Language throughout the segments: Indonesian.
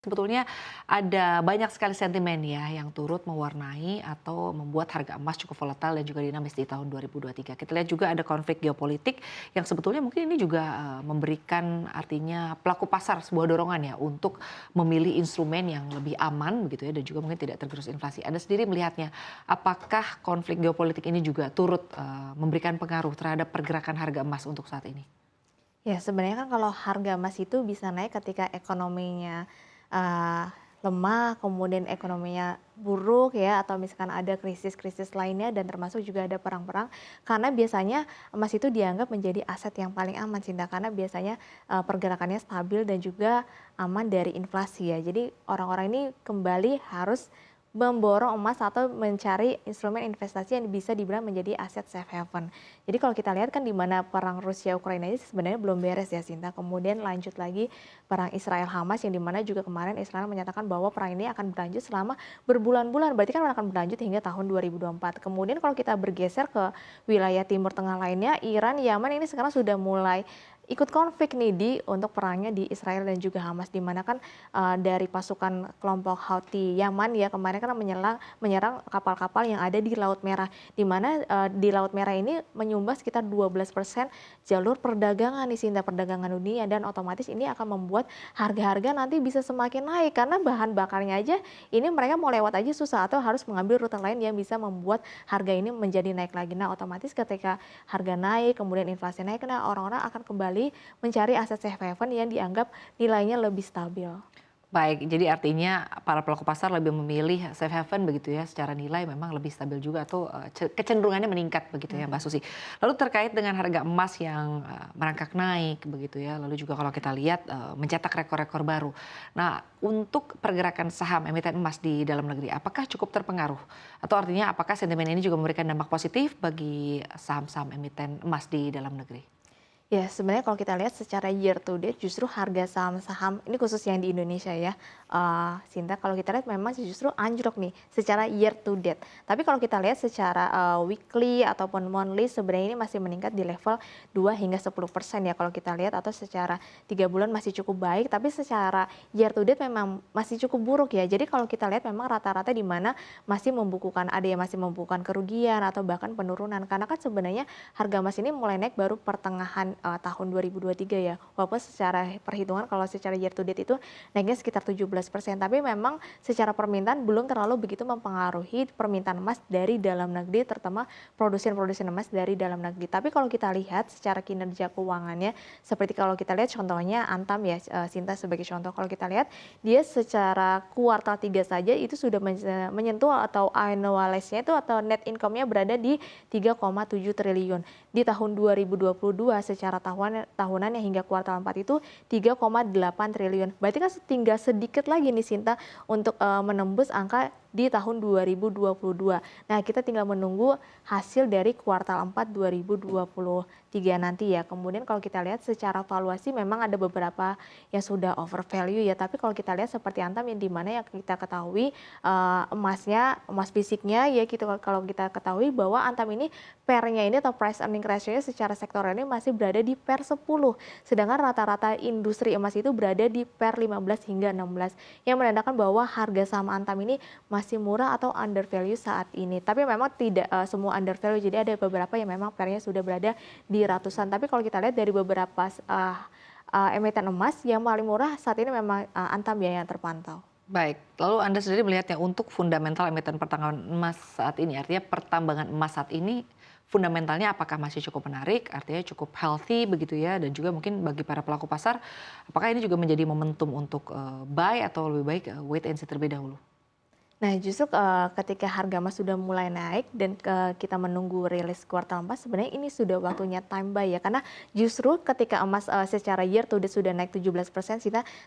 Sebetulnya ada banyak sekali sentimen ya yang turut mewarnai atau membuat harga emas cukup volatile dan juga dinamis di tahun 2023. Kita lihat juga ada konflik geopolitik yang sebetulnya mungkin ini juga memberikan artinya pelaku pasar sebuah dorongan ya untuk memilih instrumen yang lebih aman begitu ya dan juga mungkin tidak tergerus inflasi. Anda sendiri melihatnya apakah konflik geopolitik ini juga turut memberikan pengaruh terhadap pergerakan harga emas untuk saat ini? Ya, sebenarnya kan kalau harga emas itu bisa naik ketika ekonominya, eee, lemah, kemudian ekonominya buruk ya, atau misalkan ada krisis-krisis lainnya dan termasuk juga ada perang-perang. Karena biasanya emas itu dianggap menjadi aset yang paling aman, Cinta, karena biasanya, pergerakannya stabil dan juga aman dari inflasi ya. Jadi orang-orang ini kembali harus memborong emas atau mencari instrumen investasi yang bisa dibilang menjadi aset safe haven. Jadi kalau kita lihat kan di mana perang Rusia Ukraina ini sebenarnya belum beres ya, Sinta. Kemudian lanjut lagi perang Israel Hamas yang di mana juga kemarin Israel menyatakan bahwa perang ini akan berlanjut selama berbulan-bulan. Berarti kan akan berlanjut hingga tahun 2024. Kemudian kalau kita bergeser ke wilayah Timur Tengah lainnya, Iran, Yaman ini sekarang sudah mulai ikut konflik nih untuk perangnya di Israel dan juga Hamas, di mana kan dari pasukan kelompok Houthi Yaman ya kemarin kan menyerang kapal-kapal yang ada di Laut Merah, di mana di Laut Merah ini menyumbang sekitar 12% jalur perdagangan nih, Sinta, perdagangan dunia, dan otomatis ini akan membuat harga-harga nanti bisa semakin naik karena bahan bakarnya aja ini mereka mau lewat aja susah atau harus mengambil rute lain yang bisa membuat harga ini menjadi naik lagi. Nah, otomatis ketika harga naik kemudian inflasi naik, nah orang-orang akan kembali mencari aset safe haven yang dianggap nilainya lebih stabil. Baik, jadi artinya para pelaku pasar lebih memilih safe haven begitu ya, secara nilai memang lebih stabil juga atau kecenderungannya meningkat begitu ya Mbak Mhm. Susi. Lalu terkait dengan harga emas yang merangkak naik begitu ya, lalu juga kalau kita lihat mencetak rekor-rekor baru. Nah, untuk pergerakan saham emiten emas di dalam negeri, apakah cukup terpengaruh? Atau artinya apakah sentimen ini juga memberikan dampak positif bagi saham-saham emiten emas di dalam negeri? Ya, sebenarnya kalau kita lihat secara year to date justru harga saham-saham ini khusus yang di Indonesia ya, Sinta, kalau kita lihat memang justru anjlok nih secara year to date. Tapi kalau kita lihat secara weekly ataupun monthly sebenarnya ini masih meningkat di level 2 hingga 10% ya kalau kita lihat, atau secara 3 bulan masih cukup baik, tapi secara year to date memang masih cukup buruk ya. Jadi kalau kita lihat memang rata-rata di mana masih membukukan, ada yang masih membukukan kerugian atau bahkan penurunan. Karena kan sebenarnya harga emas ini mulai naik baru pertengahan tahun 2023 ya. Walaupun secara perhitungan kalau secara year to date itu naiknya sekitar 17%, tapi memang secara permintaan belum terlalu begitu mempengaruhi permintaan emas dari dalam negeri, terutama produsen-produsen emas dari dalam negeri. Tapi kalau kita lihat secara kinerja keuangannya, seperti kalau kita lihat contohnya Antam ya, Sinta, sebagai contoh, kalau kita lihat dia secara kuartal 3 saja itu sudah menyentuh atau annualized-nya itu atau net income-nya berada di 3,7 triliun. Di tahun 2022 secara tahunannya hingga kuartal 4 itu 3,8 triliun. Berarti kan tinggal sedikit lagi nih, Sinta, untuk menembus angka di tahun 2022. Nah, kita tinggal menunggu hasil dari kuartal 4 2023 nanti ya. Kemudian kalau kita lihat secara valuasi memang ada beberapa yang sudah over value ya, tapi kalau kita lihat seperti Antam yang di mana yang kita ketahui emas fisiknya ya, gitu, kalau kita ketahui bahwa Antam ini pair-nya ini atau price earning ratio-nya secara sektoral ini masih berada di pair 10. Sedangkan rata-rata industri emas itu berada di pair 15 hingga 16. Yang menandakan bahwa harga saham Antam ini masih murah atau under value saat ini. Tapi memang tidak semua under value. Jadi ada beberapa yang memang pair-nya sudah berada di ratusan. Tapi kalau kita lihat dari beberapa emiten emas yang paling murah saat ini memang Antam ya yang terpantau. Baik, lalu Anda sendiri melihatnya untuk fundamental emiten pertambangan emas saat ini, artinya pertambangan emas saat ini fundamentalnya apakah masih cukup menarik, artinya cukup healthy begitu ya, dan juga mungkin bagi para pelaku pasar, apakah ini juga menjadi momentum untuk buy atau lebih baik wait and see terlebih dahulu? Nah, justru ketika harga emas sudah mulai naik dan kita menunggu rilis kuartal 4, sebenarnya ini sudah waktunya time buy ya. Karena justru ketika emas secara year to date sudah naik 17%,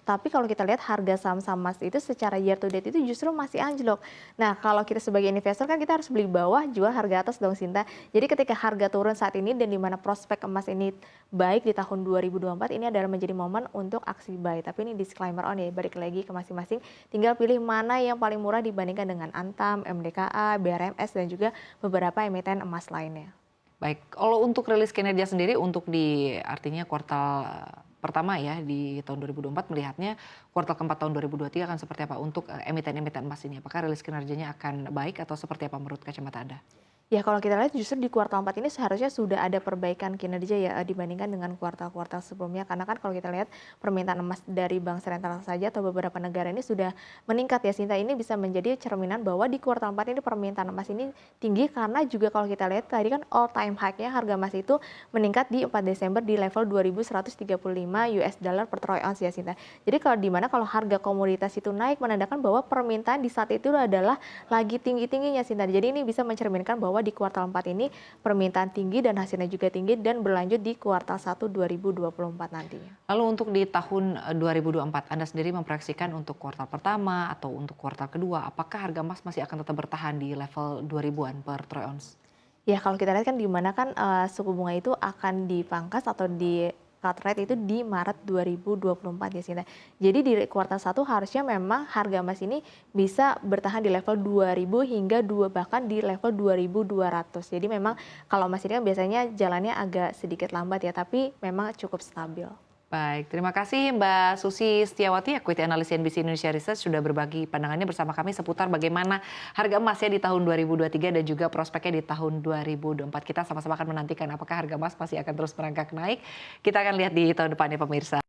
tapi kalau kita lihat harga saham-saham emas itu secara year to date itu justru masih anjlok. Nah, kalau kita sebagai investor kan kita harus beli bawah, jual harga atas dong, Sinta. Jadi ketika harga turun saat ini dan di mana prospek emas ini baik di tahun 2024, ini adalah menjadi momen untuk aksi buy. Tapi ini disclaimer on ya, balik lagi ke masing-masing, tinggal pilih mana yang paling murah dibandingkan dengan Antam, MDKA, BRMS, dan juga beberapa emiten emas lainnya. Baik, kalau untuk rilis kinerja sendiri untuk di artinya kuartal pertama ya di tahun 2024 melihatnya kuartal keempat tahun 2023 akan seperti apa untuk emiten-emiten emas ini? Apakah rilis kinerjanya akan baik atau seperti apa menurut kacamata Anda? Ya kalau kita lihat justru di kuartal 4 ini seharusnya sudah ada perbaikan kinerja ya dibandingkan dengan kuartal-kuartal sebelumnya. Karena kan kalau kita lihat permintaan emas dari bank sentral saja atau beberapa negara ini sudah meningkat ya Sinta. Ini bisa menjadi cerminan bahwa di kuartal 4 ini permintaan emas ini tinggi karena juga kalau kita lihat tadi kan all time high-nya harga emas itu meningkat di 4 Desember di level 2.135 US dollar per troy ounce ya Sinta. Jadi kalau di mana kalau harga komoditas itu naik menandakan bahwa permintaan di saat itu adalah lagi tinggi-tingginya Sinta. Jadi ini bisa mencerminkan bahwa di kuartal 4 ini permintaan tinggi dan hasilnya juga tinggi dan berlanjut di kuartal 1 2024 nantinya. Lalu untuk di tahun 2024, Anda sendiri memproyeksikan untuk kuartal pertama atau untuk kuartal kedua, apakah harga emas masih akan tetap bertahan di level 2000-an per troy ounce? Ya kalau kita lihat kan di mana kan suku bunga itu akan dipangkas atau di cut rate itu di Maret 2024 ya Sinta. Jadi di kuartal 1 harusnya memang harga emas ini bisa bertahan di level 2000 hingga bahkan di level 2200. Jadi memang kalau emas ini kan biasanya jalannya agak sedikit lambat ya, tapi memang cukup stabil. Baik, terima kasih Mbak Susi Setiawati, Equity Analyst CNBC Indonesia Research sudah berbagi pandangannya bersama kami seputar bagaimana harga emas ya di tahun 2023 dan juga prospeknya di tahun 2024. Kita sama-sama akan menantikan apakah harga emas masih akan terus merangkak naik. Kita akan lihat di tahun depannya pemirsa.